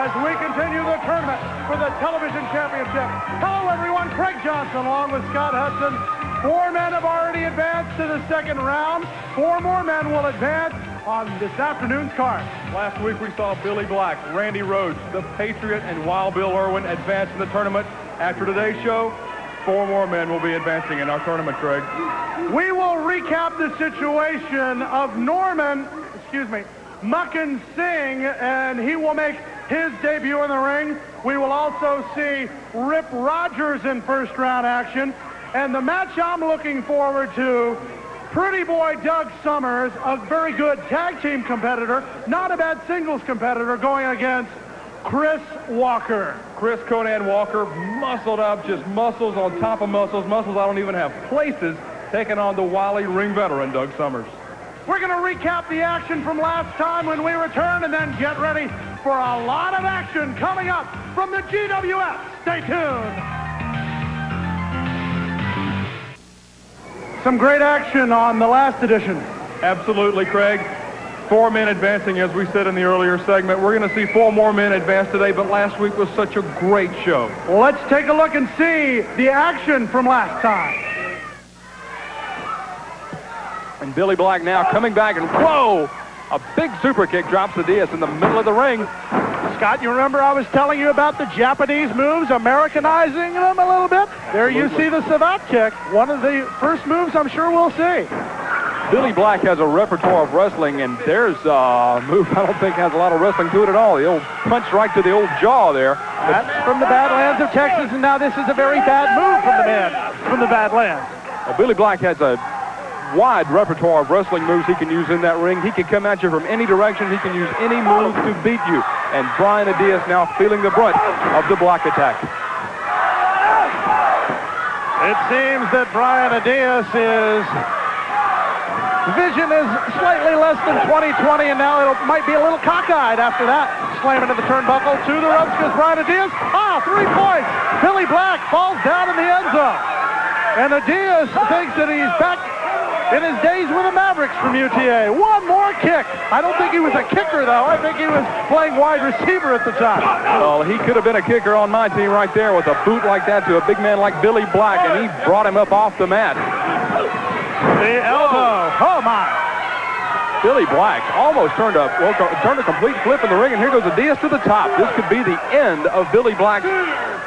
as we continue the tournament for the television championship. Hello, everyone. Craig Johnson along with Scott Hudson. 4 men have already advanced to the second round. 4 more men will advance on this afternoon's card. Last week we saw Billy Black, Randy Rhodes, the Patriot, and Wild Bill Irwin advance in the tournament. After today's show, 4 more men will be advancing in our tournament, Craig. We will recap the situation of Mucken Singh, and he will make his debut in the ring. We will also see Rip Rogers in first round action. And the match I'm looking forward to, Pretty Boy Doug Summers, a very good tag team competitor, not a bad singles competitor, going against Chris Walker. Chris Conan Walker, muscled up, just muscles on top of muscles, muscles I don't even have places, taking on the wily ring veteran, Doug Summers. We're going to recap the action from last time when we return, and then get ready for a lot of action coming up from the GWF. Stay tuned. Some great action on the last edition. Absolutely, Craig. 4 men advancing, as we said in the earlier segment. We're going to see 4 more men advance today, but last week was such a great show. Well, let's take a look and see the action from last time. And Billy Black now coming back, and whoa! A big super kick drops the Diaz in the middle of the ring. Scott, you remember I was telling you about the Japanese moves, Americanizing them a little bit? There you see the savate kick, one of the first moves I'm sure we'll see. Billy Black has a repertoire of wrestling, and there's a move I don't think has a lot of wrestling to it at all. The old punch right to the old jaw there. That's from the Badlands of Texas, and now this is a very bad move from the man from the Badlands. Well, Billy Black has a wide repertoire of wrestling moves he can use in that ring. He can come at you from any direction. He can use any move to beat you. And Brian Diaz now feeling the brunt of the Black attack. It seems that Brian Diaz's vision is slightly less than 20/20, and now it might be a little cockeyed after that. Slam into the turnbuckle, to the ropes goes Brian Diaz. 3 points. Billy Black falls down in the end zone. And Diaz thinks that he's back in his days with the Mavericks from UTA. One more kick. I don't think he was a kicker, though. I think he was playing wide receiver at the time. Well, he could have been a kicker on my team right there with a boot like that to a big man like Billy Black, and he brought him up off the mat. The elbow. Oh, my. Billy Black almost turned a complete flip in the ring, and here goes Diaz to the top. This could be the end of Billy Black's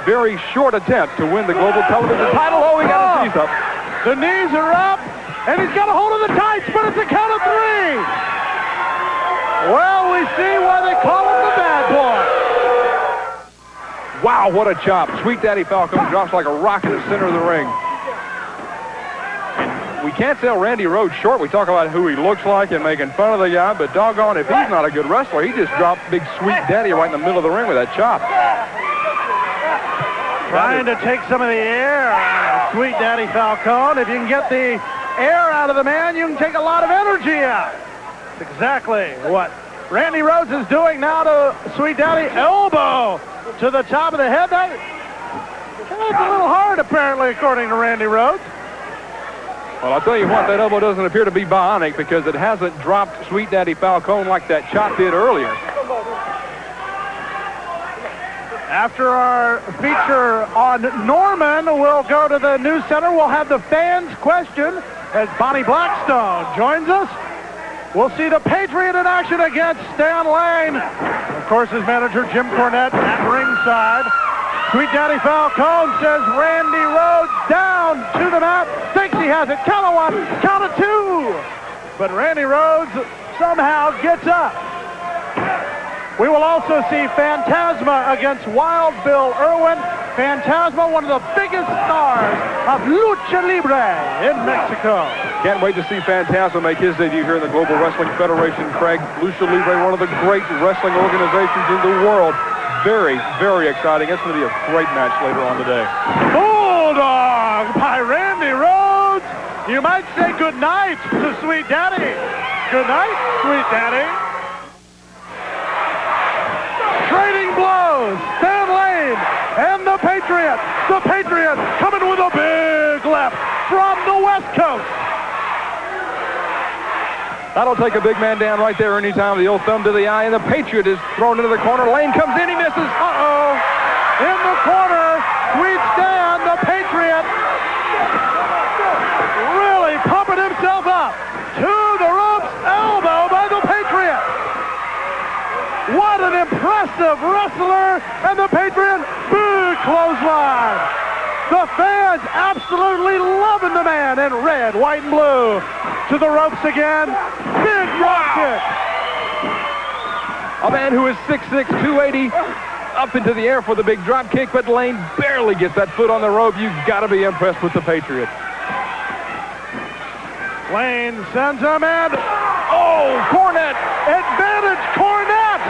very short attempt to win the global television title. Oh, he got his knees up. The knees are up. And he's got a hold of the tights, but it's a count of 3. Well, we see why they call him the bad boy. Wow, what a chop. Sweet Daddy Falcon drops like a rock in the center of the ring. And we can't sell Randy Rhodes short. We talk about who he looks like and making fun of the guy, but doggone, if he's not a good wrestler, he just dropped Big Sweet Daddy right in the middle of the ring with that chop. Trying to take some of the air out of Sweet Daddy Falcone. If you can get the air out of the man, you can take a lot of energy out. That's exactly what Randy Rhodes is doing now to Sweet Daddy. Elbow to the top of the head. That's a little hard, apparently, according to Randy Rhodes. Well, I'll tell you what, that elbow doesn't appear to be bionic because it hasn't dropped Sweet Daddy Falcone like that chop did earlier. After our feature on Norman, we'll go to the news center. We'll have the fans' question as Bonnie Blackstone joins us. We'll see the Patriot in action against Stan Lane. Of course, his manager, Jim Cornette, at ringside. Sweet Daddy Falcone says Randy Rhodes down to the mat. Thinks he has it. Count of 1, count of 2. But Randy Rhodes somehow gets up. We will also see Phantasma against Wild Bill Irwin. Phantasma, one of the biggest stars of Lucha Libre in Mexico. Can't wait to see Phantasma make his debut here in the Global Wrestling Federation, Craig. Lucha Libre, one of the great wrestling organizations in the world. Very, very exciting. It's going to be a great match later on today. Bulldog by Randy Rhodes. You might say good night to Sweet Daddy. Good night, Sweet Daddy. Trading blows. Stan Lane and the Patriot. The Patriot coming with a big left from the West Coast. That'll take a big man down right there anytime. The old thumb to the eye, and the Patriot is thrown into the corner. Lane comes in, he misses. Uh-oh. In the corner, Sweet Stan, the Patriot, really pumping himself up. To the ropes, elbow by the Patriot. What an impressive wrestler, and the Patriot, big clothesline. The fans absolutely loving the man in red, white, and blue. To the ropes again, big drop kick. A man who is 6'6", 280, up into the air for the big drop kick, but Lane barely gets that foot on the rope. You've got to be impressed with the Patriot. Lane sends him in. Oh, Cornette! Advantage Cornette!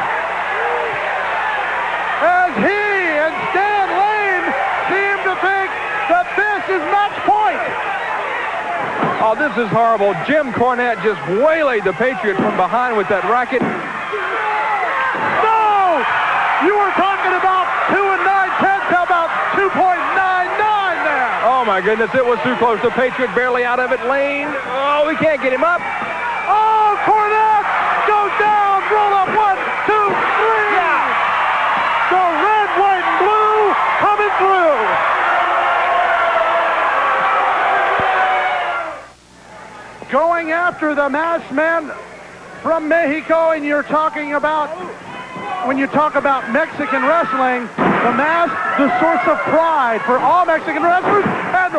As he and Stan Lane seem to think that this is match point. Oh, this is horrible. Jim Cornette just waylaid the Patriot from behind with that racket. No! You were talking about 2 9/10. How about 2.99 there? Oh, my goodness, it was too close. The Patriot barely out of it. Lane, oh, we can't get him up. Oh, Cornette goes down. Roll up, 1, 2, 3. Yeah. The red, white, and blue coming through. Going after the masked man from Mexico, and you're talking about, when you talk about Mexican wrestling, the mask, the source of pride for all Mexican wrestlers, and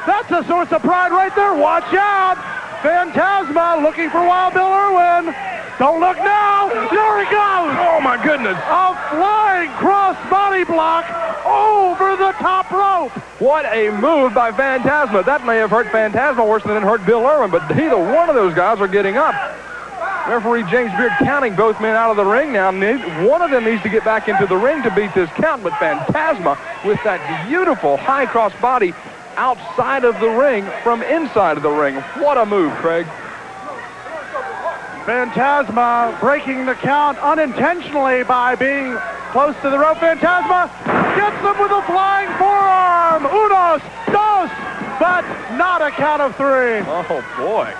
that's a source of pride right there. Watch out. Phantasma looking for Wild Bill Irwin. Don't look now. There he goes. Oh, my goodness. A flying cross-body block over the top rope. What a move by Phantasma. That may have hurt Phantasma worse than it hurt Bill Irwin, but neither one of those guys are getting up. Referee James Beard counting both men out of the ring now. One of them needs to get back into the ring to beat this count, but Phantasma with that beautiful high cross body outside of the ring from inside of the ring. What a move, Craig. Phantasma breaking the count unintentionally by being close to the rope. Phantasma gets him with a flying forearm. Unos, dos, but not a count of 3. Oh, boy.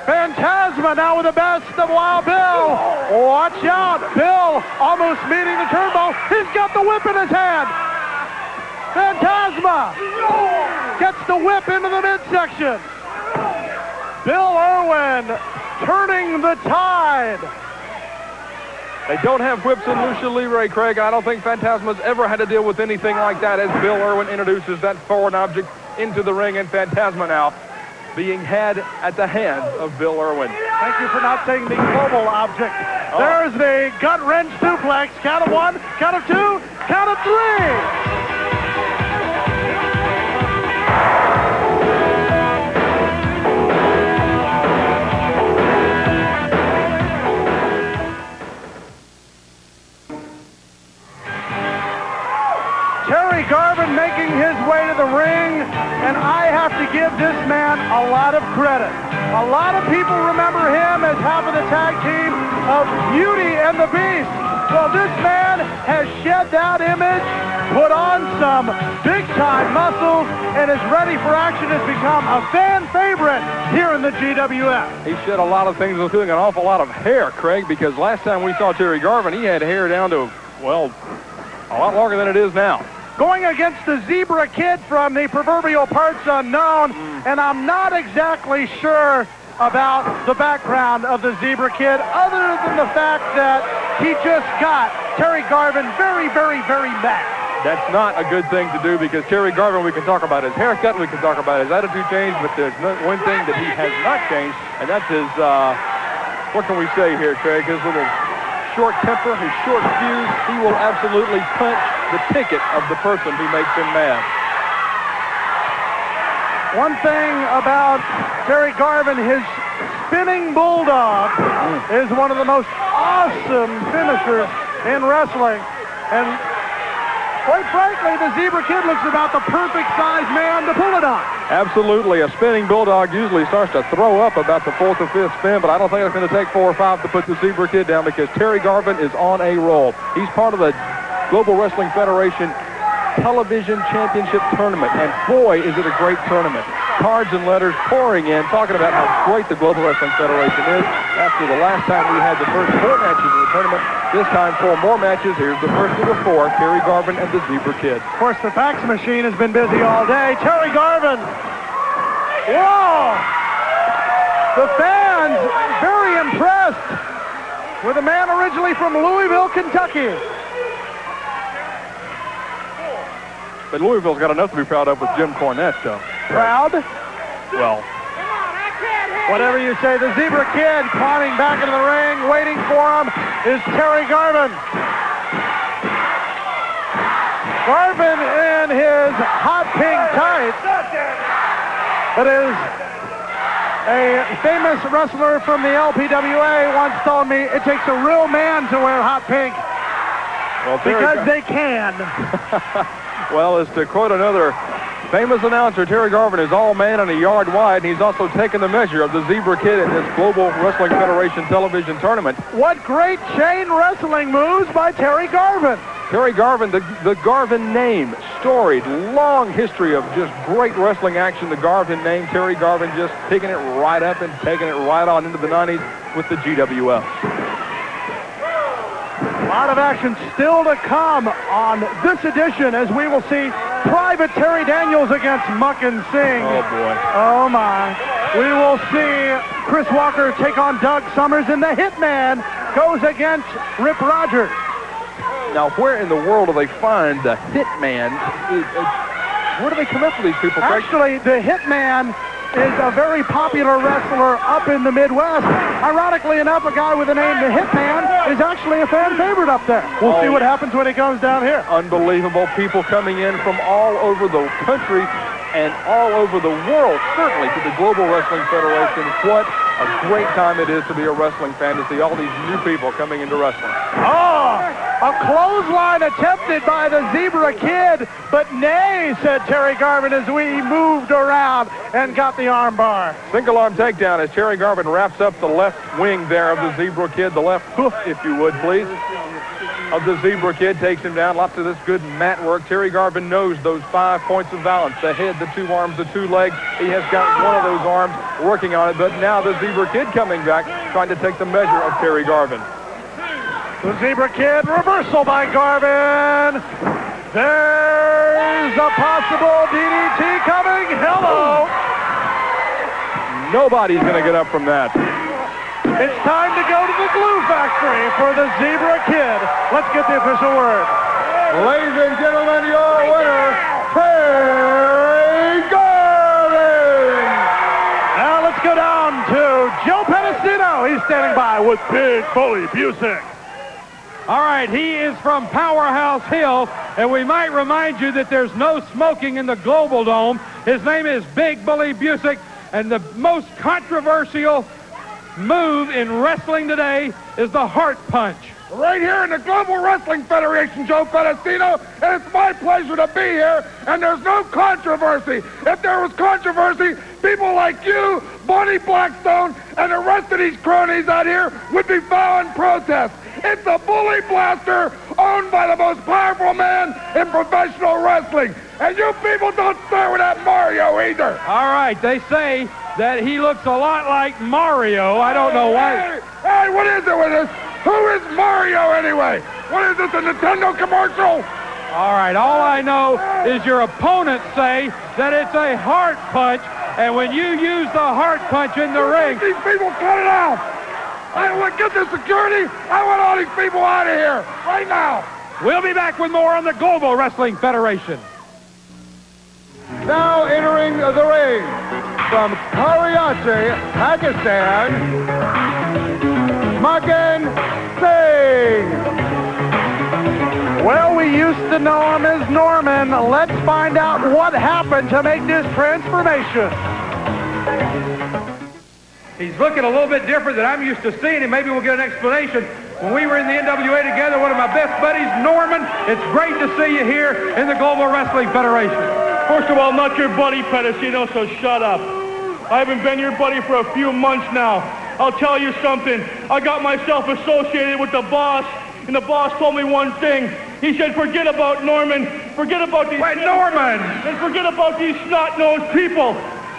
Phantasma now with the best of Wild Bill. Watch out. Bill almost meeting the turnbuckle. He's got the whip in his hand. Phantasma gets the whip into the midsection. Bill Irwin turning the tide. They don't have whips in Lucha Libre, Craig. I don't think Phantasma's ever had to deal with anything like that as Bill Irwin introduces that foreign object into the ring, and Phantasma now being had at the hands of Bill Irwin. Thank you for not saying the global object. Oh. There's the gut-wrench suplex. Count of 1, count of 2, count of 3. Terry Garvin making his way to the ring, and I have to give this man a lot of credit. A lot of people remember him as half of the tag team of Beauty and the Beast. Well, this man has shed that image, put on some big-time muscles, and is ready for action, has become a fan favorite here in the GWF. He shed a lot of things, including an awful lot of hair, Craig, because last time we saw Terry Garvin, he had hair down to, well, a lot longer than it is now. Going against the Zebra Kid from the proverbial parts unknown, and I'm not exactly sure about the background of the Zebra Kid, other than the fact that he just got Terry Garvin very, very, very mad. That's not a good thing to do, because Terry Garvin, we can talk about his haircut, we can talk about his attitude change, but there's one thing that he has not changed, and that's his, what can we say here, Craig, his little short temper, his short fuse. He will absolutely punch the ticket of the person who makes him mad. One thing about Terry Garvin, his spinning bulldog is one of the most awesome finishers in wrestling. And quite frankly, the Zebra Kid looks about the perfect size man to pull it on. Absolutely. A spinning bulldog usually starts to throw up about the 4th or 5th spin, but I don't think it's going to take 4 or 5 to put the Zebra Kid down, because Terry Garvin is on a roll. He's part of the Global Wrestling Federation Television Championship Tournament, and boy, is it a great tournament. cards and letters pouring in, talking about how great the Global Wrestling Federation is. After the last time we had the first 4 matches in the tournament, this time 4 more matches. Here's the first of the 4, Terry Garvin and the Zebra Kid. Of course, the fax machine has been busy all day. Terry Garvin. Whoa! The fans very impressed with a man originally from Louisville, Kentucky. But Louisville's got enough to be proud of with Jim Cornette, though. Proud? Well, whatever you say. The Zebra Kid climbing back into the ring, waiting for him, is Terry Garvin. Garvin in his hot pink tights. That is a famous wrestler from the LPWA once told me it takes a real man to wear hot pink. Well, because they can. Well, as to quote another famous announcer, Terry Garvin is all man and a yard wide, and he's also taken the measure of the Zebra Kid in this Global Wrestling Federation television tournament. What great chain wrestling moves by Terry Garvin. Terry Garvin, the Garvin name, storied, long history of just great wrestling action. The Garvin name, Terry Garvin just picking it right up and taking it right on into the 90s with the GWF. A lot of action still to come on this edition as we will see Private Terry Daniels against Mucken Singh. Oh, boy. Oh, my. We will see Chris Walker take on Doug Summers, and the Hitman goes against Rip Rogers. Now, where in the world do they find the Hitman? Where do they come up with these people? Actually, the Hitman is a very popular wrestler up in the Midwest. Ironically enough, a guy with the name The Hitman is actually a fan favorite up there. We'll see what happens when he comes down here. Unbelievable. People coming in from all over the country and all over the world, certainly, to the Global Wrestling Federation. What a great time it is to be a wrestling fan, to see all these new people coming into wrestling. Oh, a clothesline attempted by the Zebra Kid, but nay, said Terry Garvin as we moved around and got the arm bar. Single arm takedown as Terry Garvin wraps up the left wing there of the Zebra Kid, the left hoof, if you would, please, of the Zebra Kid, takes him down. Lots of this good mat work. Terry Garvin knows those 5 points of balance, the head, the 2 arms, the 2 legs. He has got one of those arms working on it, but now the Zebra Kid coming back, trying to take the measure of Terry Garvin. The Zebra Kid, reversal by Garvin. There's a possible DDT coming. Hello. Nobody's going to get up from that. It's time to go to the glue factory for the Zebra Kid. Let's get the official word. Ladies and gentlemen, your winner, Terry Garvin. Now let's go down to Joe Pedicino. He's standing by with Big Bully Busick. All right, he is from Powerhouse Hill, and we might remind you that there's no smoking in the Global Dome. His name is Big Bully Busick, and the most controversial move in wrestling today is the heart punch. Right here in the Global Wrestling Federation, Joe Pedicino, and it's my pleasure to be here, and there's no controversy. If there was controversy, people like you, Bonnie Blackstone, and the rest of these cronies out here would be filing protest. It's a bully blaster owned by the most powerful man in professional wrestling. And you people don't start with that Mario either. All right, they say that he looks a lot like Mario. I don't know why. Hey, what is it with this? Who is Mario anyway? What is this, a Nintendo commercial? All right, all I know is your opponents say that it's a heart punch, and when you use the heart punch in the ring... These people cut it out. I want to get the security. I want all these people out of here right now. We'll be back with more on the Global Wrestling Federation. Now entering the ring from Karachi, Pakistan, Mucken Singh. Well, we used to know him as Norman. Let's find out what happened to make this transformation. He's looking a little bit different than I'm used to seeing him. Maybe we'll get an explanation. When we were in the NWA together, one of my best buddies, Norman, it's great to see you here in the Global Wrestling Federation. First of all, I'm not your buddy, Pedicino, so shut up. I haven't been your buddy for a few months now. I'll tell you something. I got myself associated with the boss, and the boss told me one thing. He said, forget about Norman, forget about these... Wait, Norman! And forget about these snot-nosed people.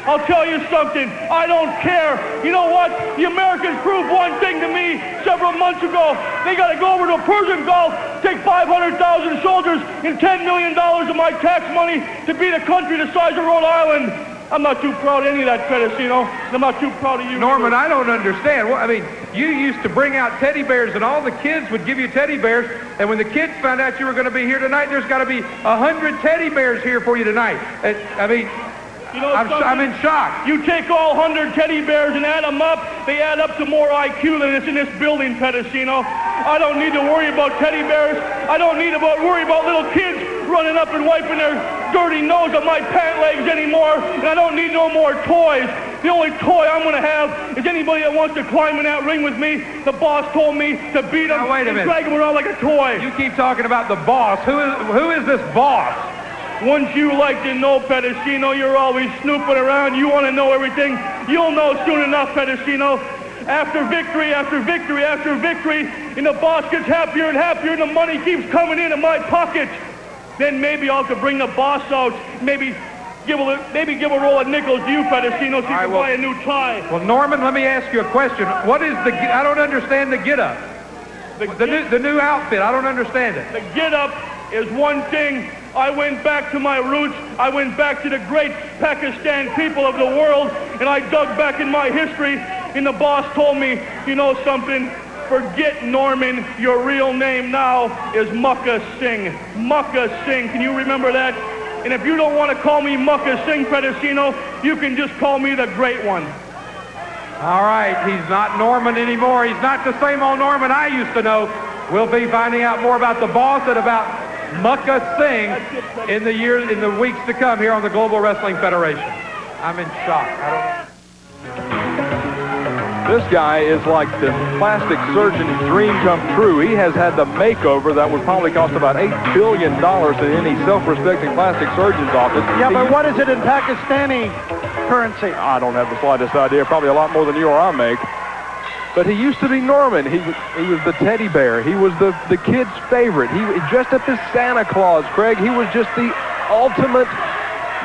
I'll tell you something, I don't care. You know what? The Americans proved one thing to me several months ago. They got to go over to the Persian Gulf, take 500,000 soldiers and $10 million of my tax money to beat a country the size of Rhode Island. I'm not too proud of any of that, Pedicino. I'm not too proud of you. Norman, I don't understand. Well, I mean, you used to bring out teddy bears, and all the kids would give you teddy bears, and when the kids found out you were going to be here tonight, there's got to be 100 teddy bears here for you tonight. I mean, you know, I'm in shock. You take all 100 teddy bears and add them up, they add up to more IQ than is in this building, Pedicino. I don't need to worry about teddy bears. I don't need to worry about little kids running up and wiping their dirty nose on my pant legs anymore, and I don't need no more toys. The only toy I'm going to have is anybody that wants to climb in that ring with me. The boss told me to beat him and drag him around like a toy. You keep talking about the boss. Who is this boss? Once you like to know, Pedicino, you're always snooping around. You want to know everything. You'll know soon enough, Pedicino. After victory, after victory, after victory, and the boss gets happier and happier, and the money keeps coming in my pocket. Then maybe I'll have to bring the boss out. Maybe give a roll of nickels to you, Pedicino, so you can buy a new tie. Well, Norman, let me ask you a question. What is I don't understand the get-up. The new outfit, I don't understand it. The get-up is one thing. I went back to my roots. I went back to the great Pakistan people of the world, and I dug back in my history, and the boss told me, you know something? Forget Norman. Your real name now is Mucken Singh. Mucken Singh. Can you remember that? And if you don't want to call me Mucken Singh, Pedicino, you can just call me the Great One. All right, he's not Norman anymore. He's not the same old Norman I used to know. We'll be finding out more about the boss and about Mucken Singh in the weeks to come here on the Global Wrestling Federation. I'm in shock. This guy is like the plastic surgeon's dream come true. He has had the makeover that would probably cost about $8 billion in any self-respecting plastic surgeon's office. Yeah, but what is it in Pakistani currency? I don't have the slightest idea. Probably a lot more than you or I make. But he used to be Norman. He was the teddy bear. He was the kid's favorite. He dressed up as Santa Claus, Craig. He was just the ultimate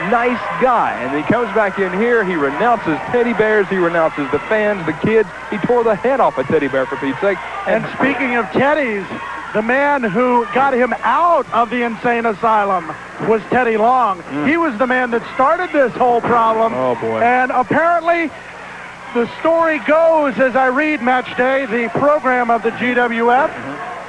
nice guy. And he comes back in here. He renounces teddy bears. He renounces the fans, the kids. He tore the head off a teddy bear, for Pete's sake. And speaking of teddies, the man who got him out of the insane asylum was Teddy Long. He was the man that started this whole problem. Oh, boy. And apparently, the story goes, as I read Match Day, the program of the GWF,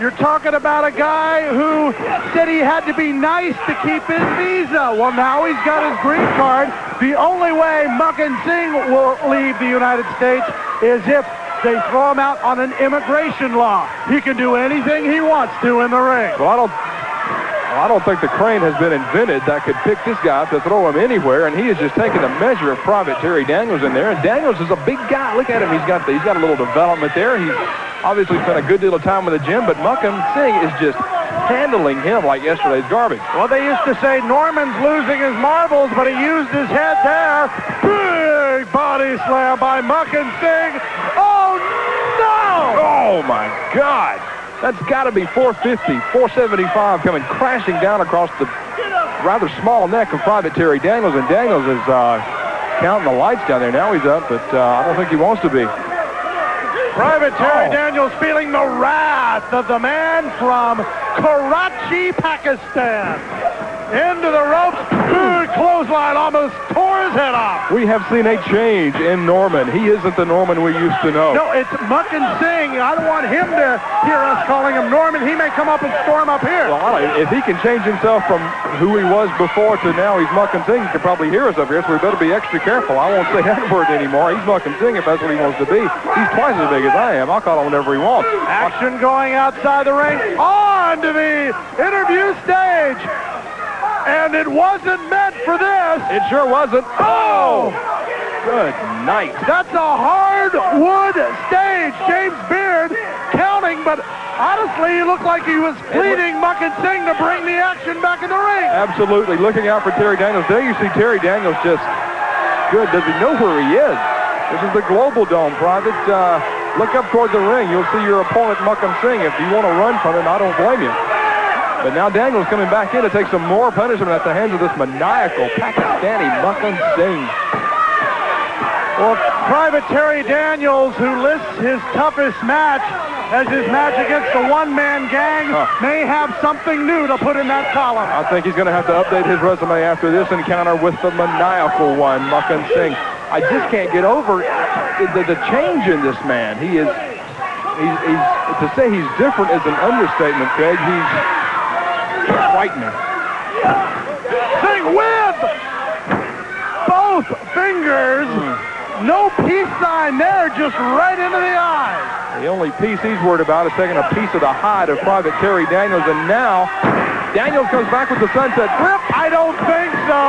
you're talking about a guy who said he had to be nice to keep his visa. Well, now he's got his green card. The only way Mucken Singh will leave the United States is if they throw him out on an immigration law. He can do anything he wants to in the ring. Well, I don't think the crane has been invented that could pick this guy up to throw him anywhere, and he is just taking the measure of Private Terry Daniels in there. And Daniels is a big guy. Look at him. He's got a little development there. He's obviously spent a good deal of time in the gym, but Mucken Singh is just handling him like yesterday's garbage. Well, they used to say Norman's losing his marbles, but he used his head there. Big body slam by Mucken Singh. Oh, no! Oh, my God. That's got to be 450, 475 coming crashing down across the rather small neck of Private Terry Daniels, and Daniels is counting the lights down there. Now he's up, but I don't think he wants to be. Private Terry Daniels feeling the wrath of the man from Karachi, Pakistan. Into the ropes. Good clothesline, almost tore his head off. We have seen a change in Norman. He isn't the Norman we used to know. No, it's Mucken Singh. I don't want him to hear us calling him Norman. He may come up and storm up here. Well, if he can change himself from who he was before to now he's Mucken Singh, he can probably hear us up here, so we better be extra careful. I won't say that word anymore. He's Mucken Singh if that's what he wants to be. He's twice as big as I am. I'll call him whatever he wants. Action going outside the ring. On to the interview stage. And it wasn't meant for this. It sure wasn't. Oh! Good night. That's a hardwood stage. James Beard counting, but honestly, he looked like he was pleading Mucken Singh to bring the action back in the ring. Absolutely. Looking out for Terry Daniels. There you see Terry Daniels just good. Does he know where he is? This is the Global Dome, Private. Look up toward the ring. You'll see your opponent, Mucken Singh. If you want to run from him, I don't blame you. But now Daniels coming back in to take some more punishment at the hands of this maniacal Pakistani Mucken Singh. Well, Private Terry Daniels, who lists his toughest match as his match against the one-man gang, may have something new to put in that column. I think he's going to have to update his resume after this encounter with the maniacal one, Mucken Singh. I just can't get over the change in this man. He's to say he's different is an understatement, Craig. He's frightening. Singh with both fingers. No peace sign there, just right into the eyes. The only piece he's worried about is taking a piece of the hide of Private Terry Daniels, and now Daniels comes back with the sunset grip. I don't think so.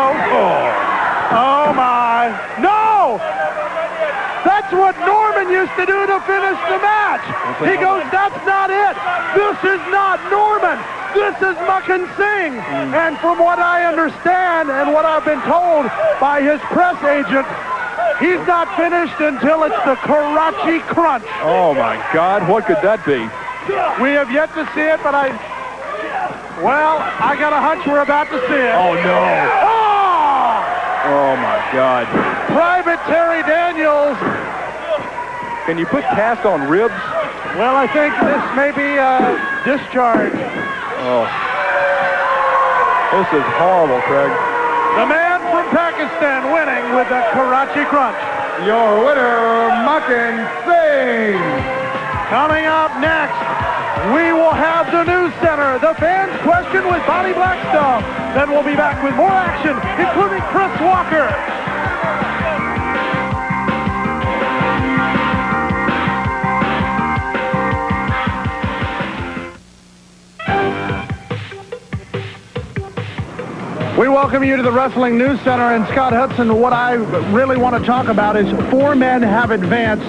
Oh my. No! That's what Norman used to do to finish the match. He goes, that's not it. This is not Norman. This is Mucken Singh. And from what I understand and what I've been told by his press agent, he's not finished until it's the Karachi Crunch. Oh, my God. What could that be? We have yet to see it, but I got a hunch we're about to see it. Oh, no. Oh, my God. Private Terry Daniels. Can you put cast on ribs? Well, I think this may be a discharge. Oh. This is horrible, Craig. The man from Pakistan winning with the Karachi Crunch. Your winner, Mucken Singh. Coming up next, we will have the news center, the fans question with Bonnie Blackstone. Then we'll be back with more action, including Chris Walker. We welcome you to the Wrestling News Center, and Scott Hudson, what I really want to talk about is 4 men have advanced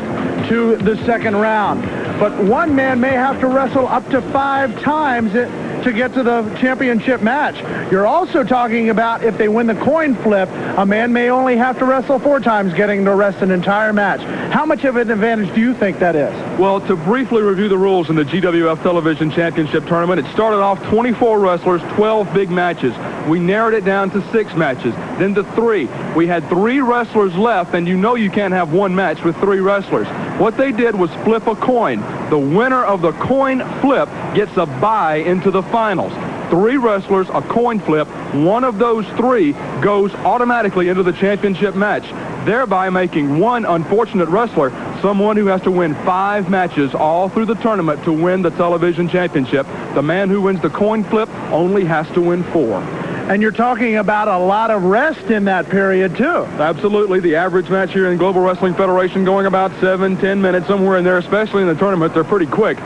to the second round. But one man may have to wrestle up to 5 times to get to the championship match. You're also talking about if they win the coin flip, a man may only have to wrestle 4 times, getting to rest an entire match. How much of an advantage do you think that is? Well, to briefly review the rules in the GWF Television Championship Tournament, it started off 24 wrestlers, 12 big matches. We narrowed it down to 6 matches, then to 3. We had 3 wrestlers left, and you know you can't have one match with 3 wrestlers. What they did was flip a coin. The winner of the coin flip gets a bye into the finals. 3 wrestlers, a coin flip. One of those 3 goes automatically into the championship match, thereby making one unfortunate wrestler someone who has to win 5 matches all through the tournament to win the television championship. The man who wins the coin flip only has to win 4. And you're talking about a lot of rest in that period, too. Absolutely. The average match here in Global Wrestling Federation going about 7-10 minutes, somewhere in there, especially in the tournament. They're pretty quick.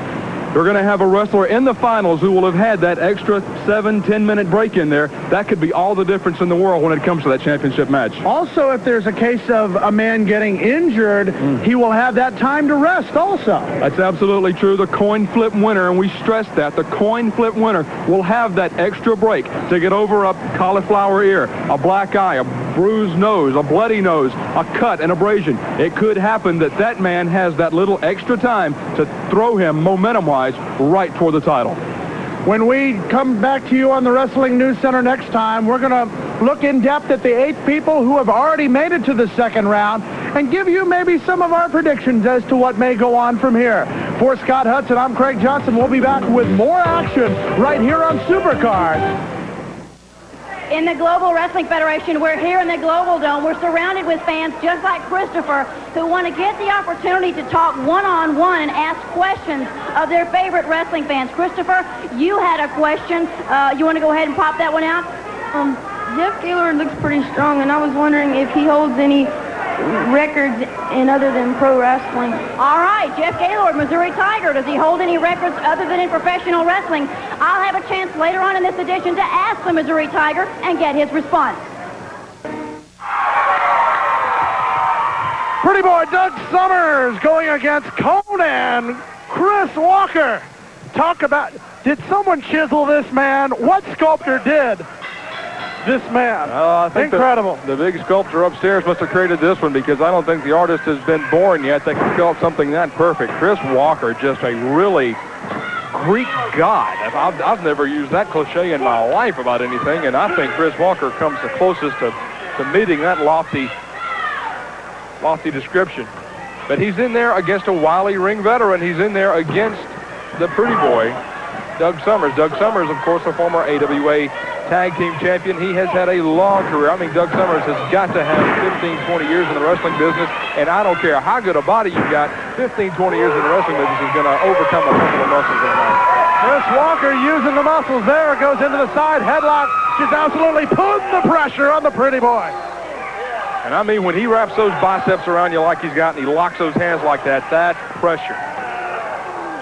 You're going to have a wrestler in the finals who will have had that extra 7-10 minute break in there. That could be all the difference in the world when it comes to that championship match. Also, if there's a case of a man getting injured, he will have that time to rest also. That's absolutely true. The coin flip winner, and we stress that, the coin flip winner will have that extra break to get over a cauliflower ear, a black eye, a bruised nose, a bloody nose, a cut, an abrasion. It could happen that that man has that little extra time to throw him momentum-wise right toward the title. When we come back to you on the Wrestling News Center next time, we're going to look in depth at the 8 people who have already made it to the second round and give you maybe some of our predictions as to what may go on from here. For Scott Hudson, I'm Craig Johnson. We'll be back with more action right here on Supercard. In the Global Wrestling Federation, we're here in the Global Dome. We're surrounded with fans just like Christopher who want to get the opportunity to talk one-on-one and ask questions of their favorite wrestling fans. Christopher, you had a question. You want to go ahead and pop that one out? Jeff Gaylord looks pretty strong, and I was wondering if he holds any records in other than pro wrestling. All right, Jeff Gaylord, Missouri Tiger. Does he hold any records other than in professional wrestling? I'll have a chance later on in this edition to ask the Missouri Tiger and get his response. Pretty boy Doug Summers going against Conan Chris Walker. Talk about, did someone chisel this man? What sculptor did this man? I think incredible. The big sculptor upstairs must have created this one, because I don't think the artist has been born yet that can sculpt something that perfect. Chris Walker, just a really Greek god. I've never used that cliche in my life about anything, and I think Chris Walker comes the closest to meeting that lofty lofty description. But he's in there against a wily ring veteran. He's in there against the pretty boy, Doug Summers. Doug Summers, of course, a former AWA tag team champion. He has had a long career. I mean, Doug Summers has got to have 15, 20 years in the wrestling business, and I don't care how good a body you've got, 15, 20 years in the wrestling business is going to overcome a couple of muscles in life. Chris Walker using the muscles there, goes into the side headlock. She's absolutely putting the pressure on the pretty boy. And I mean, when he wraps those biceps around you like he's got, and he locks those hands like that, that's pressure.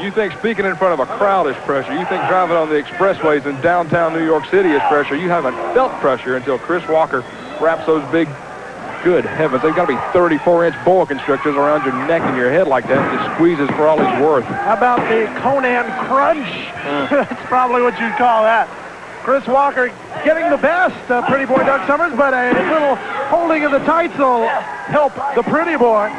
You think speaking in front of a crowd is pressure. You think driving on the expressways in downtown New York City is pressure. You haven't felt pressure until Chris Walker wraps those big, good heavens, they've got to be 34-inch boa constrictors around your neck and your head like that. It just squeezes for all he's worth. How about the Conan Crunch? That's probably what you'd call that. Chris Walker getting the best, pretty boy Doug Summers, but a little holding of the tights will help the pretty boy.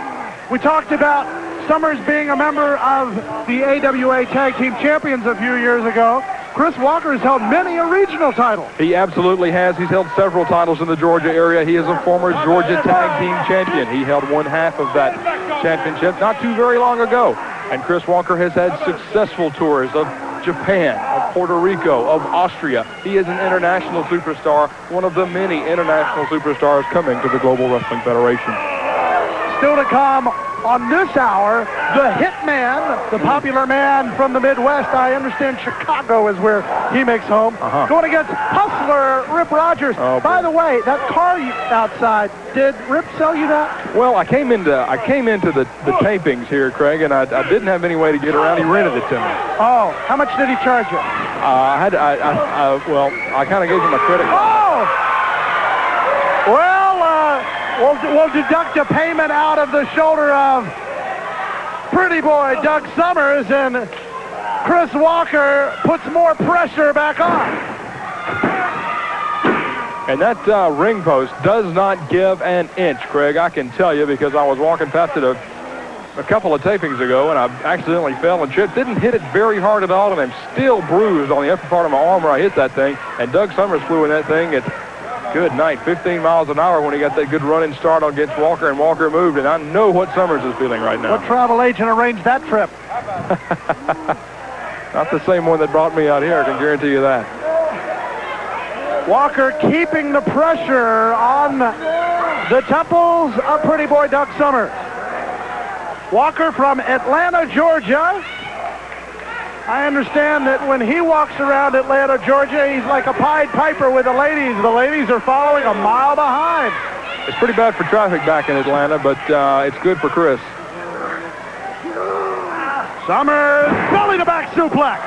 We talked about Summers being a member of the AWA Tag Team Champions a few years ago. Chris Walker has held many a regional title. He absolutely has. He's held several titles in the Georgia area. He is a former Georgia Tag Team Champion. He held one half of that championship not too very long ago. And Chris Walker has had successful tours of Japan, of Puerto Rico, of Austria. He is an international superstar, one of the many international superstars coming to the Global Wrestling Federation. Still to come on this hour, the Hitman, the popular man from the Midwest. I understand Chicago is where he makes home. Going against Hustler Rip Rogers. By the way, that car outside, did Rip sell you that? Well, I came into the tapings here, Craig, and I didn't have any way to get around. He rented it to me. Oh, how much did he charge you? I kind of gave him a credit card. Oh! Well, we'll deduct a payment out of the shoulder of pretty boy Doug Summers, and Chris Walker puts more pressure back on. And that ring post does not give an inch, Craig. I can tell you, because I was walking past it a couple of tapings ago, and I accidentally fell and tripped. Didn't hit it very hard at all, and I'm still bruised on the upper part of my arm where I hit that thing. And Doug Summers flew in that thing at good night, 15 miles an hour when he got that good running start against Walker, and Walker moved, and I know what Summers is feeling right now. What travel agent arranged that trip? Not the same one that brought me out here, I can guarantee you that. Walker keeping the pressure on the temples of pretty boy Doug Summers. Walker from Atlanta, Georgia. I understand that when he walks around Atlanta, Georgia, he's like a Pied Piper with the ladies. The ladies are following a mile behind. It's pretty bad for traffic back in Atlanta, but it's good for Chris. Summers, belly to back suplex.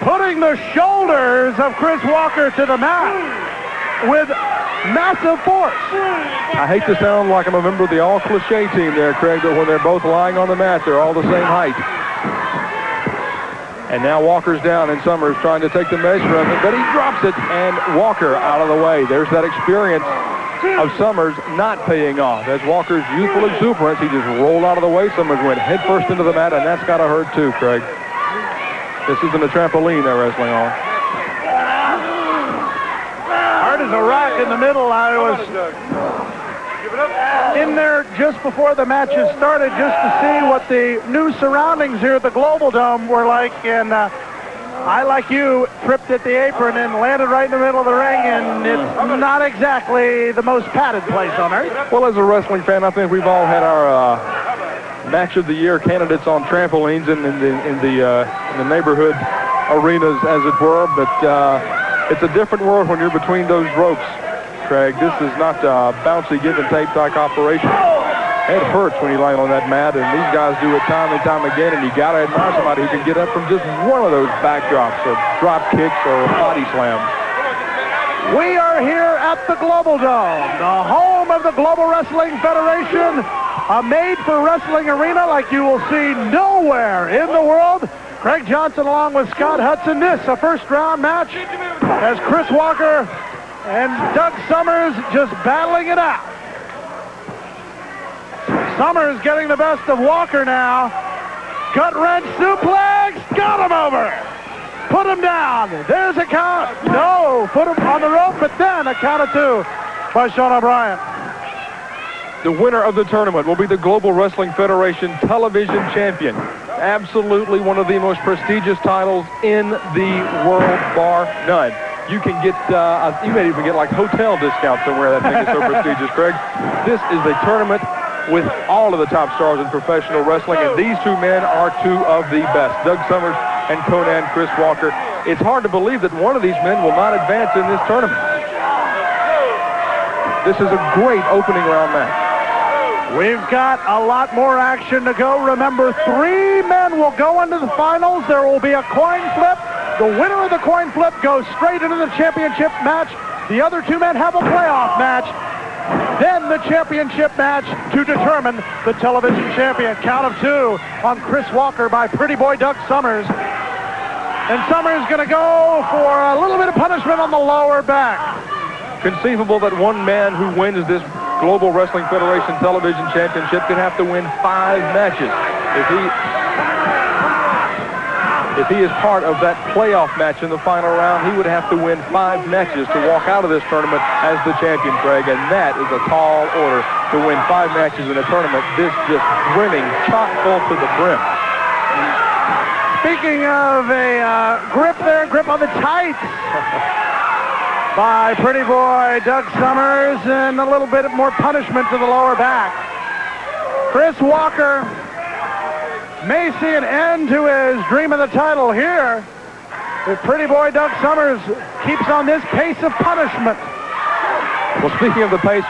Putting the shoulders of Chris Walker to the mat with massive force. I hate to sound like I'm a member of the all-cliche team there, Craig, but when they're both lying on the mat, they're all the same height. And now Walker's down, and Summers trying to take the measure of it, but he drops it, and Walker out of the way. There's that experience of Summers not paying off. As Walker's youthful exuberance, he just rolled out of the way. Summers went headfirst into the mat, and that's got to hurt too, Craig. This isn't a trampoline they're wrestling on. Hard as a rock in the middle. I was in there just before the matches started just to see what the new surroundings here at the Global Dome were like, and I, like you, tripped at the apron and landed right in the middle of the ring, and it's not exactly the most padded place on earth. Well, as a wrestling fan, I think we've all had our match of the year candidates on trampolines in the neighborhood arenas, as it were, but it's a different world when you're between those ropes, Craig. This is not a bouncy give and take type operation. It hurts when you land on that mat, and these guys do it time and time again, and you got to admire somebody who can get up from just one of those backdrops or drop kicks or body slams. We are here at the Global Dome, the home of the Global Wrestling Federation, a made-for-wrestling arena like you will see nowhere in the world. Craig Johnson along with Scott Hudson. This a first-round match as Chris Walker and Doug Summers just battling it out. Summers getting the best of Walker now. Gut-wrench suplex, got him over. Put him down. There's a count. No, put him on the rope, but then a count of two by Sean O'Brien. The winner of the tournament will be the Global Wrestling Federation Television Champion. Absolutely one of the most prestigious titles in the world, bar none. You can get, you may even get like hotel discounts somewhere. That thing is so prestigious, Craig. This is a tournament with all of the top stars in professional wrestling, and these two men are two of the best, Doug Summers and Conan Chris Walker. It's hard to believe that one of these men will not advance in this tournament. This is a great opening round match. We've got a lot more action to go. Remember, 3 men will go into the finals. There will be a coin flip. The winner of the coin flip goes straight into the championship match. The other 2 men have a playoff match. Then the championship match to determine the television champion. Count of 2 on Chris Walker by Pretty Boy Doug Summers. And Summers is going to go for a little bit of punishment on the lower back. Conceivable that one man who wins this Global Wrestling Federation Television Championship could have to win 5 matches. If he is part of that playoff match in the final round, he would have to win 5 matches to walk out of this tournament as the champion, Craig, and that is a tall order to win 5 matches in a tournament this just brimming, chock full to the brim. Speaking of a grip on the tights by Pretty Boy Doug Summers, and a little bit more punishment to the lower back. Chris Walker may see an end to his dream of the title here if Pretty Boy Doug Summers keeps on this pace of punishment. Well, speaking of the pace,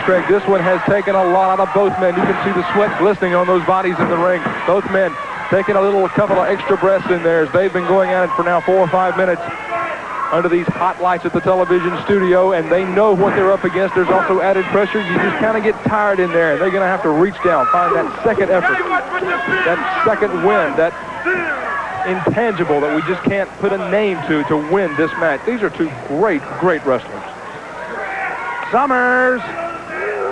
Craig, this one has taken a lot out of both men. You can see the sweat glistening on those bodies in the ring. Both men taking a couple of extra breaths in there as they've been going at it for now 4 or 5 minutes under these hot lights at the television studio, and they know what they're up against. There's also added pressure. You just kind of get tired in there, and they're going to have to reach down, find that second effort, that second win, that intangible that we just can't put a name to win this match. These are 2 great, great wrestlers. Summers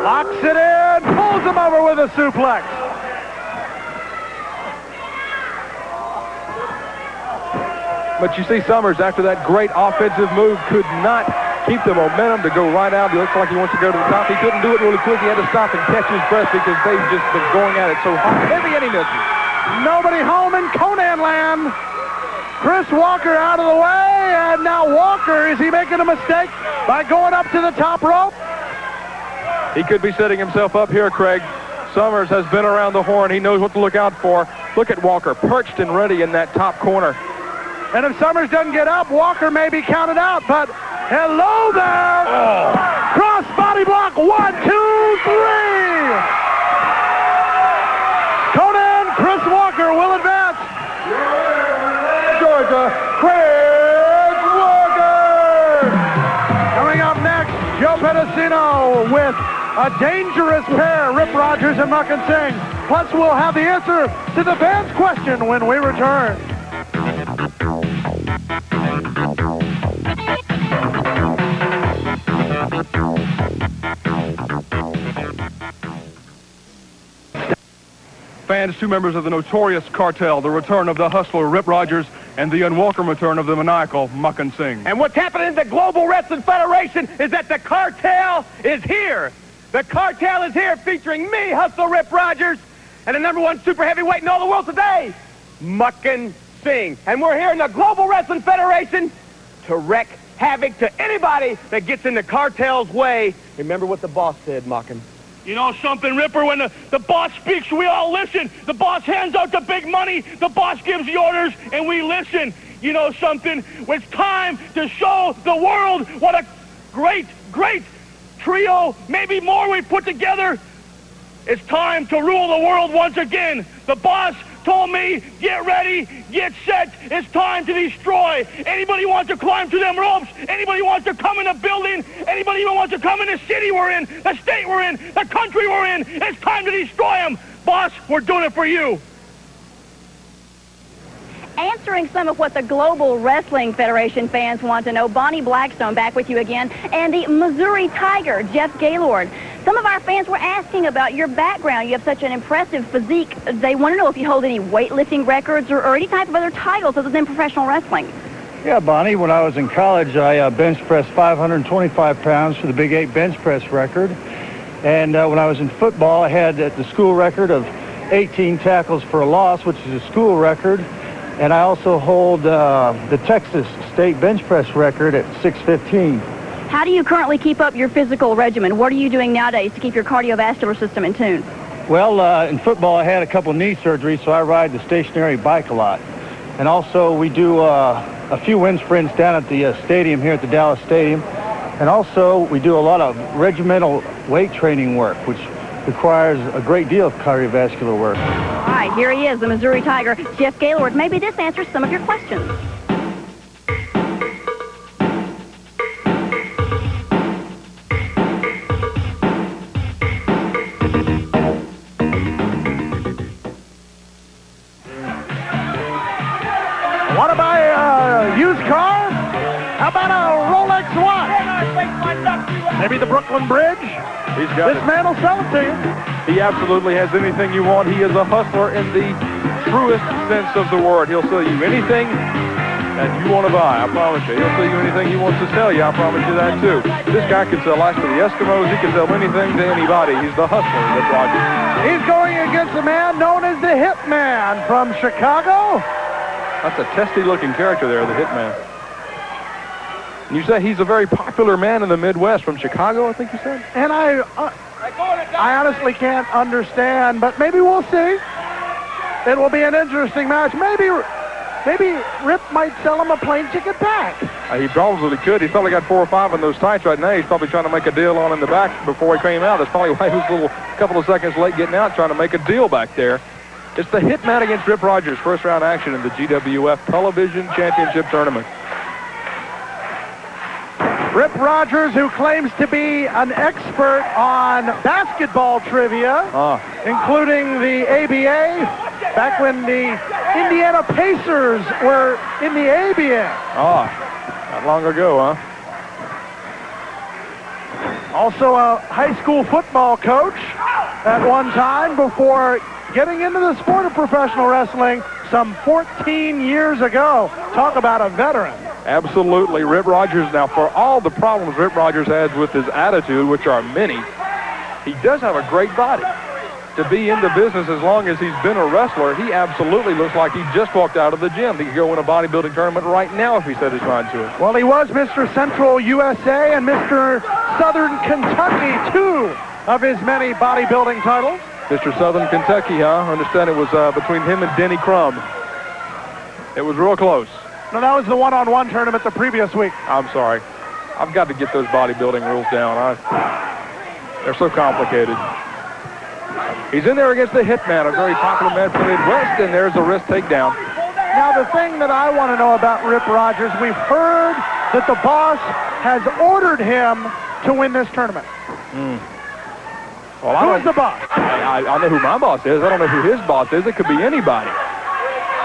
locks it in, pulls him over with a suplex. But you see Summers, after that great offensive move, could not keep the momentum to go right out. He looks like he wants to go to the top. He couldn't do it really quick. He had to stop and catch his breath because they've just been going at it so hard. Heavy, and he misses. Nobody home in Conan land. Chris Walker out of the way, and now Walker, is he making a mistake by going up to the top rope? He could be setting himself up here, Craig. Summers has been around the horn. He knows what to look out for. Look at Walker, perched and ready in that top corner. And if Summers doesn't get up, Walker may be counted out, but hello there! Oh. Cross body block, 1, 2, 3! Conan, Chris Walker will advance. Georgia, Chris Walker! Coming up next, Joe Pedicino with a dangerous pair, Rip Rogers and Mucken Singh. Plus, we'll have the answer to the fans' question when we return. Fans, 2 members of the notorious cartel, the return of the hustler Rip Rogers and the unwelcome return of the maniacal Mucken Singh. And what's happening in the Global Wrestling Federation is that the cartel is here. The cartel is here, featuring me, Hustler Rip Rogers, and the #1 super heavyweight in all the world today, Mucken Singh. And we're here in the Global Wrestling Federation to wreak havoc to anybody that gets in the cartel's way. Remember what the boss said, Mucken. You know something, Ripper? When the boss speaks, we all listen. The boss hands out the big money. The boss gives the orders, and we listen. You know something? It's time to show the world what a great, great trio, maybe more, we put together. It's time to rule the world once again. The boss told me, get ready, get set. It's time to destroy. Anybody wants to climb to them ropes? Anybody wants to come in a building? Anybody even wants to come in the city we're in, the state we're in, the country we're in? It's time to destroy them. Boss, we're doing it for you. Answering some of what the Global Wrestling Federation fans want to know, Bonnie Blackstone back with you again, and the Missouri Tiger, Jeff Gaylord. Some of our fans were asking about your background. You have such an impressive physique. They want to know if you hold any weightlifting records or any type of other titles other than professional wrestling. Yeah, Bonnie, when I was in college, I bench pressed 525 pounds for the Big 8 bench press record. And when I was in football, I had the school record of 18 tackles for a loss, which is a school record. And I also hold the Texas State bench press record at 615. How do you currently keep up your physical regimen? What are you doing nowadays to keep your cardiovascular system in tune? Well, in football, I had a couple knee surgeries, so I ride the stationary bike a lot. And also, we do a few wind sprints down at the stadium here at the Dallas Stadium. And also, we do a lot of regimental weight training work, which requires a great deal of cardiovascular work. All right, here he is, the Missouri Tiger, Jeff Gaylord. Maybe this answers some of your questions. Want to buy a used car? How about a Rolex watch? Maybe the Brooklyn Bridge? He's got This man will sell it to you. He absolutely has anything you want. He is a hustler in the truest sense of the word. He'll sell you anything that you want to buy, I promise you. He'll sell you anything he wants to sell you, I promise you that too. This guy can sell ice to the Eskimos. He can sell anything to anybody. He's the hustler, Rip Rogers. He's going against a man known as the Hitman from Chicago. That's a testy-looking character there, the Hitman. And you say he's a very popular man in the Midwest from Chicago, I think you said? And I honestly can't understand, but maybe we'll see. It will be an interesting match. Maybe Rip might sell him a plane ticket back. He probably could. He's probably got 4 or 5 in those tights right now. He's probably trying to make a deal on in the back before he came out. That's probably why he was a little couple of seconds late getting out, trying to make a deal back there. It's the Hitman against Rip Rogers, first round action in the GWF Television Championship Tournament. Rip Rogers, who claims to be an expert on basketball trivia, including the ABA, back when the Indiana Pacers were in the ABA. Not long ago, huh? Also a high school football coach at one time before getting into the sport of professional wrestling some 14 years ago. Talk about a veteran. Absolutely. Rip Rogers, now for all the problems Rip Rogers has with his attitude, which are many, he does have a great body. To be in the business as long as he's been a wrestler, he absolutely looks like he just walked out of the gym. He could go win a bodybuilding tournament right now if he set his mind to it. Well, he was Mr. Central USA and Mr. Southern Kentucky, 2 of his many bodybuilding titles. Mr. Southern Kentucky, huh? I understand it was between him and Denny Crum. It was real close. No, that was the one-on-one tournament the previous week. I'm sorry. I've got to get those bodybuilding rules down. They're so complicated. He's in there against the Hitman, a very popular man from the Midwest, and there's a wrist takedown. Now, the thing that I want to know about Rip Rogers, we've heard that the boss has ordered him to win this tournament. Well, who is the boss? I know who my boss is. I don't know who his boss is. It could be anybody.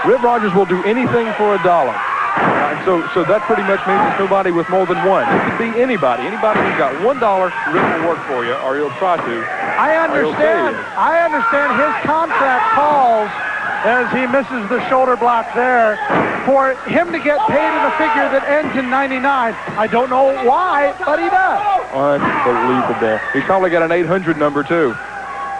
Rip Rogers will do anything for $1. So that pretty much means it's nobody with more than 1. It could be anybody. Anybody who's got $1, Rip will work for you, or he'll try to. I understand his contract calls, as he misses the shoulder block there, for him to get paid in a figure that ends in 99. I don't know why, but he does. Unbelievable. He's probably got an 800 number, too.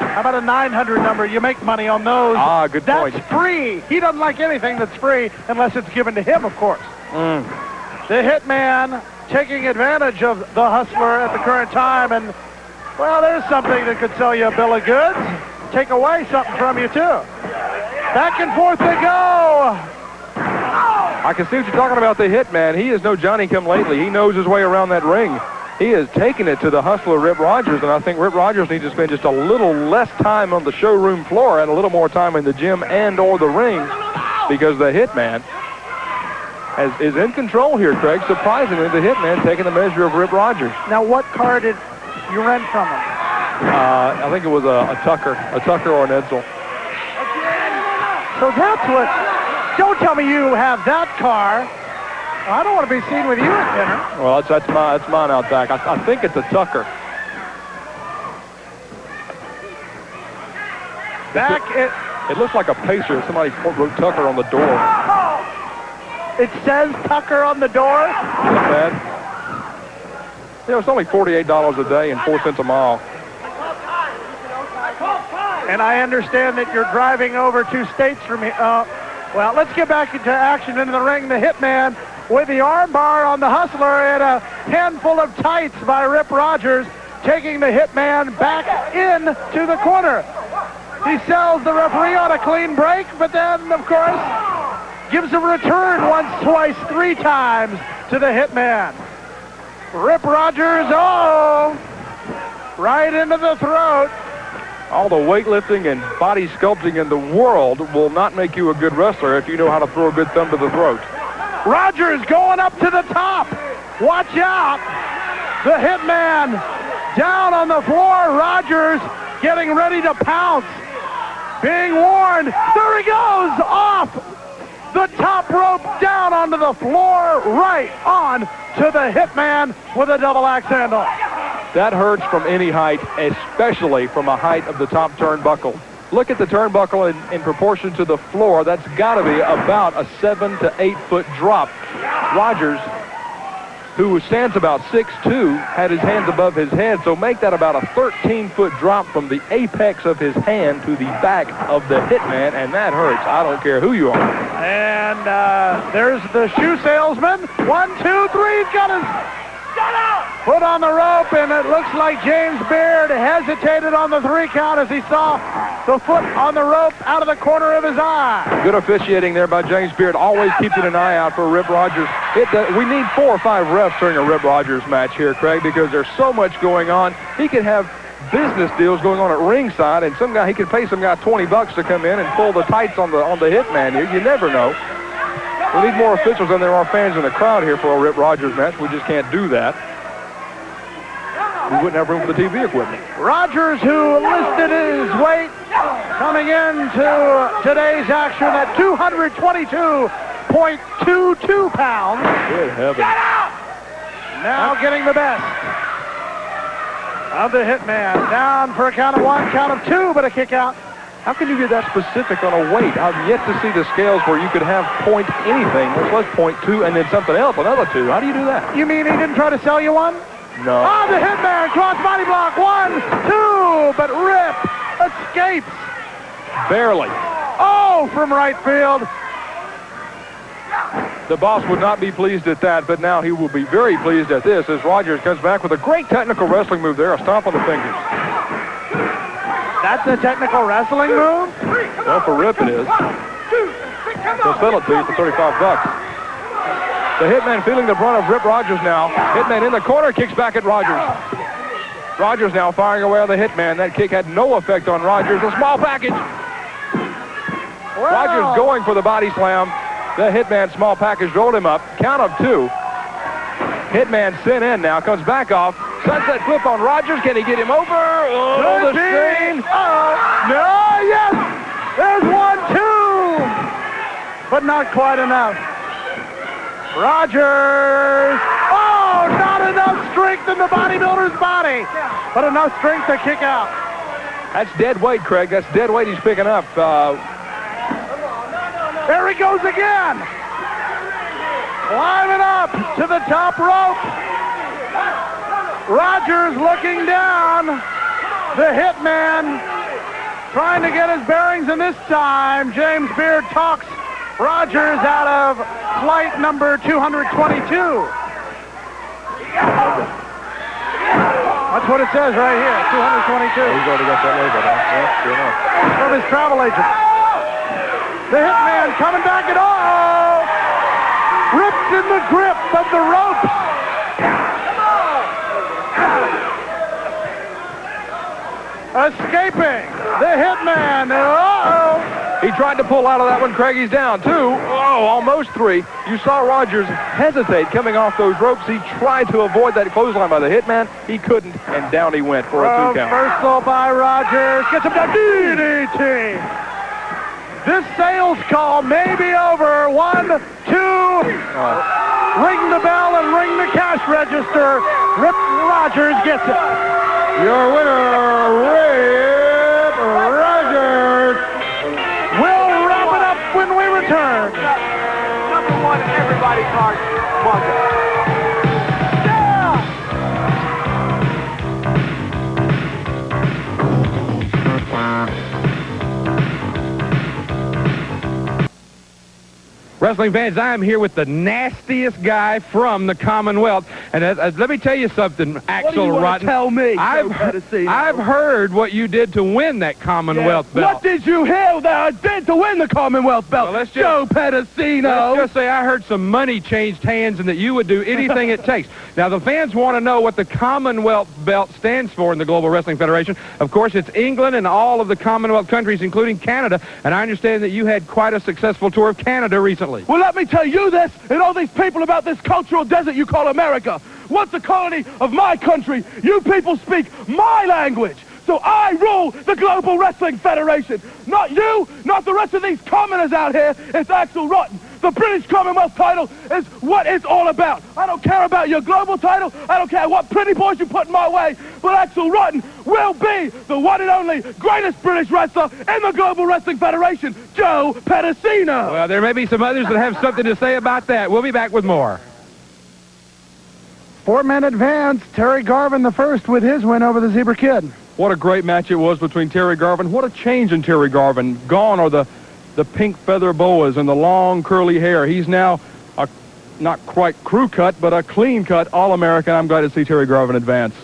How about a 900 number? You make money on those. Good point. That's free. He doesn't like anything that's free unless it's given to him, of course. The Hitman taking advantage of the hustler at the current time, and, well, there's something that could sell you a bill of goods. Take away something from you, too. Back and forth they go. I can see what you're talking about, the Hitman. He is no Johnny-come-lately. He knows his way around that ring. He has taken it to the hustler, Rip Rogers, and I think Rip Rogers needs to spend just a little less time on the showroom floor and a little more time in the gym and or the ring, because the Hitman is in control here, Craig. Surprisingly, the Hitman taking the measure of Rip Rogers. Now, what car did you rent from him? I think it was a Tucker or an Edsel. So that's what... Don't tell me you have that car. I don't want to be seen with you at dinner. Well, that's mine out back. I think it's a Tucker. It looks like a Pacer. Somebody wrote Tucker on the door. It says Tucker on the door? Not bad. You know, it's only $48 a day and 4 cents a mile. And I understand that you're driving over 2 states from here. Well, let's get back into action into the ring. The Hitman with the armbar on the Hustler and a handful of tights by Rip Rogers, taking the Hitman back into the corner. He sells the referee on a clean break, but then, of course, gives a return once, twice, 3 times to the Hitman. Rip Rogers, right into the throat. All the weightlifting and body sculpting in the world will not make you a good wrestler if you know how to throw a good thumb to the throat. Rogers going up to the top. Watch out. The Hitman down on the floor. Rogers getting ready to pounce. Being warned. There he goes. Off the top rope, down onto the floor, right on to the Hitman with a double axe handle. That hurts from any height, especially from a height of the top turnbuckle. Look at the turnbuckle in proportion to the floor. That's got to be about a 7 to 8 foot drop. Rogers, who stands about 6'2", had his hands above his head, so make that about a 13-foot drop from the apex of his hand to the back of the Hitman, and that hurts. I don't care who you are. And there's the shoe salesman. 1, 2, 3, he's got his foot on the rope, and it looks like James Beard hesitated on the 3 count as he saw the foot on the rope out of the corner of his eye. Good officiating there by James Beard, always keeping an eye out for Rip Rogers. We need 4 or 5 refs during a Rip Rogers match here, Craig, because there's so much going on. He could have business deals going on at ringside, and he could pay some guy $20 to come in and pull the tights on the Hitman here. You never know. We need more officials than there are fans in the crowd here for a Rip Rogers match. We just can't do that. We wouldn't have room for the TV equipment. Rogers, who listed his weight coming into today's action at 222.22 pounds. Good heavens. Now getting the best of the Hitman. Down for a count of 1, count of 2, but a kick out. How can you get that specific on a weight? I've yet to see the scales where you could have point anything, much less point 2, and then something else, another 2. How do you do that? You mean he didn't try to sell you one? No. Oh, the Hitman, cross body block, 1, 2, but Rip escapes. Barely. Oh, from right field. The boss would not be pleased at that, but now he will be very pleased at this as Rogers comes back with a great technical wrestling move there, a stomp on the fingers. That's a technical wrestling move? Well, for Rip it is. He'll sell it to you for $35. The Hitman feeling the brunt of Rip Rogers now. Hitman in the corner, kicks back at Rogers. Rogers now firing away on the Hitman. That kick had no effect on Rogers. A small package. Wow. Rogers going for the body slam. The Hitman small package rolled him up. Count of 2. Hitman sent in now, comes back off. Sunset flip on Rogers. Can he get him over? Oh, the strain. No, yes. There's 1, 2. But not quite enough. Rogers. Oh, not enough strength in the bodybuilder's body. But enough strength to kick out. That's dead weight, Craig. That's dead weight he's picking up. There he goes again. Climbing up to the top rope. Rogers looking down. The Hitman trying to get his bearings, and this time James Beard talks Rogers out of flight number 222. That's what it says right here, 222. He's already got that label down. Yeah, sure enough. From his travel agent. The Hitman coming back at all. Ripped in the grip of the ropes. Escaping. The Hitman. Uh-oh. He tried to pull out of that one. Craig, he's down 2. Oh, almost 3. You saw Rogers hesitate coming off those ropes. He tried to avoid that clothesline by the Hitman. He couldn't, and down he went for a 2 count. Reversal by Rogers. Gets him down. DDT. This sales call may be over. 1, 2. Ring the bell and ring the cash register. Rip Rogers gets it. Your winner, Rip Rogers. We'll wrap it up when we return. Number 1 in everybody's heart, Mucken. Yeah! Wrestling fans, I am here with the nastiest guy from the Commonwealth. And let me tell you something, Axel Rotten. Tell me, I've heard what you did to win that Commonwealth belt. What did you hear that I did to win the Commonwealth belt? Well, Joe Pedicino. Let's just say I heard some money changed hands and that you would do anything it takes. Now, the fans want to know what the Commonwealth belt stands for in the Global Wrestling Federation. Of course, it's England and all of the Commonwealth countries, including Canada. And I understand that you had quite a successful tour of Canada recently. Well, let me tell you this and all these people about this cultural desert you call America. Once a colony of my country, you people speak my language. So I rule the Global Wrestling Federation. Not you, not the rest of these commoners out here. It's Axel Rotten. The British Commonwealth title is what it's all about. I don't care about your global title. I don't care what pretty boys you put in my way. But Axel Rotten will be the one and only greatest British wrestler in the Global Wrestling Federation, Joe Pedicino. Well, there may be some others that have something to say about that. We'll be back with more. 4-man advance. Terry Garvin the first with his win over the Zebra Kid. What a great match it was between Terry Garvin. What a change in Terry Garvin. Gone are the pink feather boas and the long curly hair. He's now a not quite crew cut, but a clean cut All-American. I'm glad to see Terry Garvin advance.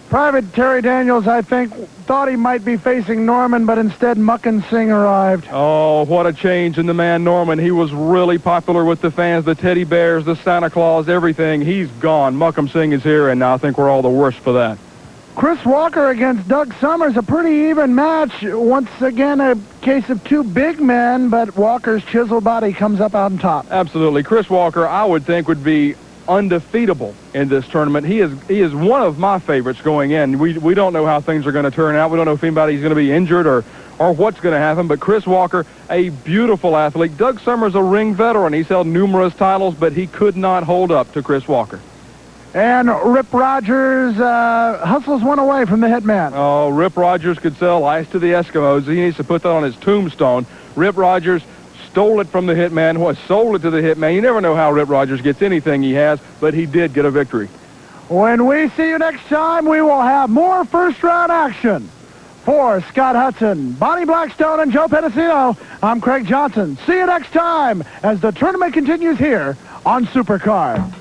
Private Terry Daniels, I think, thought he might be facing Norman, but instead Mucken Singh arrived. Oh, what a change in the man Norman. He was really popular with the fans, the teddy bears, the Santa Claus, everything. He's gone. Mucken Singh is here, and I think we're all the worse for that. Chris Walker against Doug Summers, a pretty even match. Once again, a case of two big men, but Walker's chiseled body comes up on top. Absolutely. Chris Walker, I would think, would be undefeatable in this tournament. He is one of my favorites going in. We don't know how things are going to turn out. We don't know if anybody's going to be injured or what's going to happen, but Chris Walker, a beautiful athlete. Doug Summers, a ring veteran. He's held numerous titles, but he could not hold up to Chris Walker. And Rip Rogers hustles one away from the Hitman. Oh, Rip Rogers could sell ice to the Eskimos. He needs to put that on his tombstone. Rip Rogers stole it from the Hitman, sold it to the Hitman. You never know how Rip Rogers gets anything he has, but he did get a victory. When we see you next time, we will have more first-round action. For Scott Hudson, Bonnie Blackstone, and Joe Pedicino, I'm Craig Johnson. See you next time as the tournament continues here on Supercard.